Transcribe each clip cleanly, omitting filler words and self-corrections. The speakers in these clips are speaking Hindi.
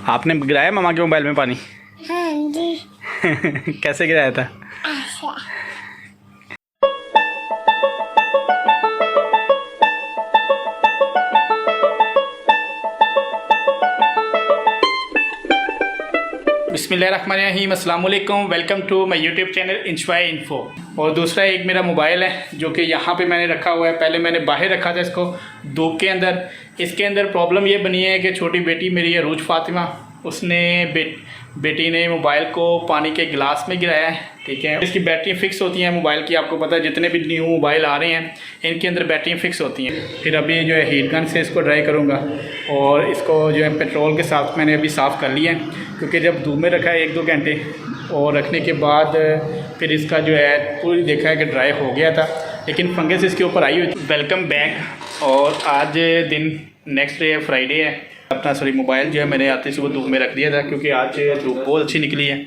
आपने गिराया मामा के मोबाइल में पानी? हाँ जी। कैसे गिराया था? ऐसा। बिस्मिल्लाहिर्रहमानिर्रहीम, अस्सलाम वालेकुम। Welcome to my YouTube channel enjoy info. और दूसरा एक मेरा मोबाइल है जो कि यहाँ पे मैंने रखा हुआ है। पहले मैंने बाहर रखा था इसको धूप के अंदर। इसके अंदर प्रॉब्लम ये बनी है कि छोटी बेटी मेरी है रूज फातिमा, उसने बेटी ने मोबाइल को पानी के गिलास में गिराया है। ठीक है, इसकी बैटरी फिक्स होती हैं मोबाइल की, आपको पता है जितने भी न्यू मोबाइल आ रहे हैं इनके अंदर बैटरियाँ फिक्स होती हैं। फिर अभी जो है हीट गन से इसको ड्राई करूँगा और इसको जो है पेट्रोल के साथ मैंने अभी साफ़ कर लिया है, क्योंकि जब धूप में रखा है 1-2 घंटे और रखने के बाद फिर इसका जो है पूरी देखा है कि ड्राई हो गया था, लेकिन फंगस इसके ऊपर आई हुई थी। Welcome back. और आज दिन नेक्स्ट डे फ्राइडे है अपना। मोबाइल जो है मैंने आते सुबह धूप में रख दिया था, क्योंकि आज धूप बहुत अच्छी निकली है।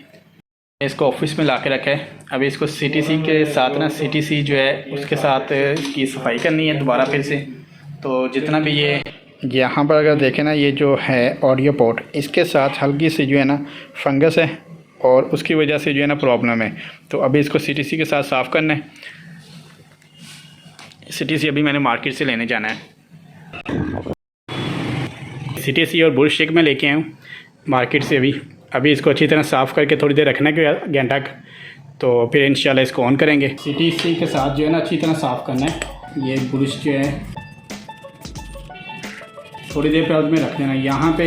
इसको ऑफिस में ला के रखा है। अभी इसको CTC के साथ ना, CTC जो है उसके साथ इसकी सफाई करनी है दोबारा फिर से। तो जितना भी ये यहाँ पर अगर देखें ना, ये जो है ऑडियो पोर्ट, इसके साथ हल्की सी जो है ना फंगस है और उसकी वजह से जो है ना प्रॉब्लम है। तो अभी इसको CTC के साथ साफ़ करना है। CTC अभी मैंने मार्केट से लेने जाना है। CTC और बुश शेक में लेके आया हूँ मार्केट से। अभी इसको अच्छी तरह साफ़ करके थोड़ी देर रखना है घंटा, तो फिर इंशाल्लाह इसको ऑन करेंगे। CTC के साथ जो है ना अच्छी तरह साफ़ करना है। ये बुश जो है थोड़ी देर बाद में रख देना। यहाँ पे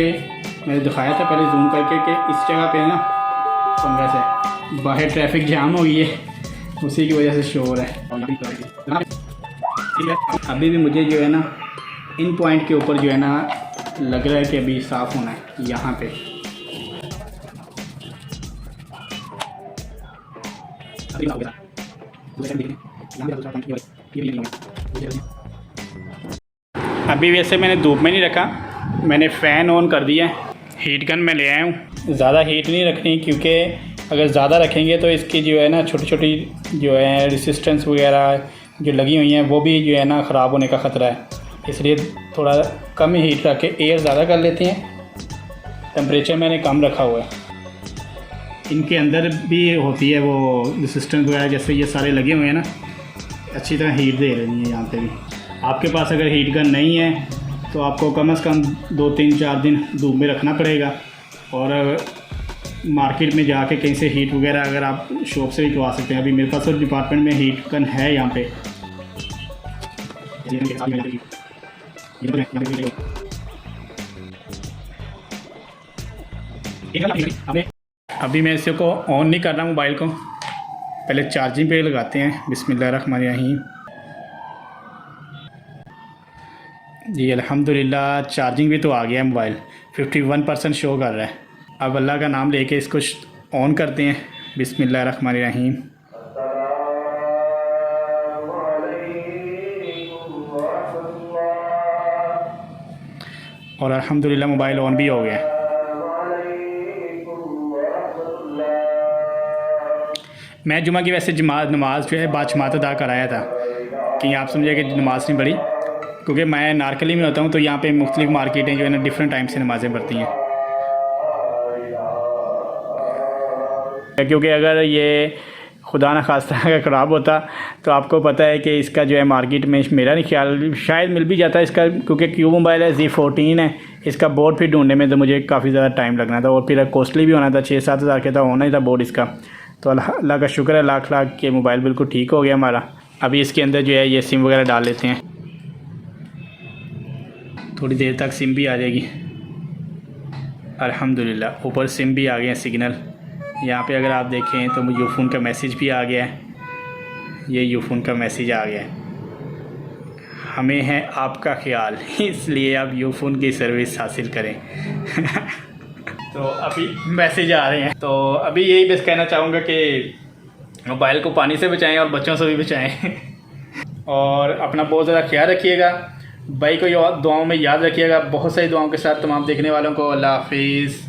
मैंने दिखाया था पहले जूम करके कि इस जगह पे ना फंगस है। बाहर ट्रैफिक जाम हो गई है, उसी की वजह से शोर है। अभी भी मुझे जो है ना इन पॉइंट के ऊपर जो है ना लग रहा है कि अभी साफ़ होना है। यहाँ पे अभी वैसे मैंने धूप में नहीं रखा, मैंने फ़ैन ऑन कर दिया है। हीट गन मैं ले आया हूँ। ज़्यादा हीट नहीं रखनी, क्योंकि अगर ज़्यादा रखेंगे तो इसकी जो है ना छोटी छोटी जो है रेसिस्टेंस वगैरह जो लगी हुई हैं वो भी जो है ना ख़राब होने का ख़तरा है। इसलिए थोड़ा कम ही हीट रख के एयर ज़्यादा कर लेते हैं। टेम्परेचर मैंने कम रखा हुआ है। इनके अंदर भी होती है वो रेसिस्टेंस वगैरह, जैसे ये सारे लगे हुए हैं ना, अच्छी तरह हीट दे रही है यहाँ पे भी। आपके पास अगर हीट गन नहीं है तो आपको कम से कम 2-3-4 दिन धूप में रखना पड़ेगा। और मार्केट में जाके कहीं से हीट वगैरह अगर आप शॉप से भी करवा सकते हैं। अभी मेरे पास तो डिपार्टमेंट में हीट गन है यहाँ पे। अभी मैं इसे को ऑन नहीं कर रहा मोबाइल को, पहले चार्जिंग पे लगाते हैं। बिस्मिल्लाहिर्रहमानिर्रहीम। जी अल्हम्दुलिल्लाह, चार्जिंग भी तो आ गया है। मोबाइल 51% शो कर रहा है। अब अल्लाह का नाम लेके इसको ऑन करते हैं। बिस्मिल्लाहिर्रहमानिर्रहीम। और अल्हम्दुलिल्लाह मोबाइल ऑन भी हो गया। मैं जुमा की वैसे नमाज़ जो है बाजमात अदा कराया था, कि आप समझे कि नमाज़ नहीं पढ़ी, क्योंकि मैं नारकली में होता हूँ। तो यहाँ पे मुख्तलिफ़ मार्केटें जो है ना डिफरेंट टाइम से नमाज़ें पढ़ती हैं। क्योंकि अगर ये खुदा न खास्ता अगर ख़राब होता तो आपको पता है कि इसका जो है मार्केट में मेरा नहीं ख्याल शायद मिल भी जाता इसका, क्योंकि क्यू मोबाइल है, Z14 है। इसका बोर्ड फिर ढूंढने में तो मुझे काफ़ी ज़्यादा टाइम लगना था, और फिर कॉस्टली भी होना था। 6-7 हज़ार का था, होना ही था बोर्ड इसका। तो अल्लाह का शुक्र है, लाख के मोबाइल बिल्कुल ठीक हो गया हमारा। अभी इसके अंदर जो है ये सिम वगैरह डाल लेते हैं। थोड़ी देर तक सिम भी आ जाएगी। अल्हम्दुलिल्लाह ऊपर सिम भी आ गए हैं, सिग्नल। यहाँ पे अगर आप देखें तो यूफ़ोन का मैसेज भी आ गया है। ये यूफ़ोन का मैसेज आ गया है, हमें है आपका ख्याल, इसलिए आप यूफ़ोन की सर्विस हासिल करें। तो अभी मैसेज आ रहे हैं। तो अभी यही बस कहना चाहूँगा कि मोबाइल को पानी से बचाएं और बच्चों से भी बचाएं। और अपना बहुत ज़्यादा ख्याल रखिएगा। भाई को दुआओं में याद रखिएगा। बहुत सारी दुआओं के साथ तमाम देखने वालों को अल्लाह हाफिज़।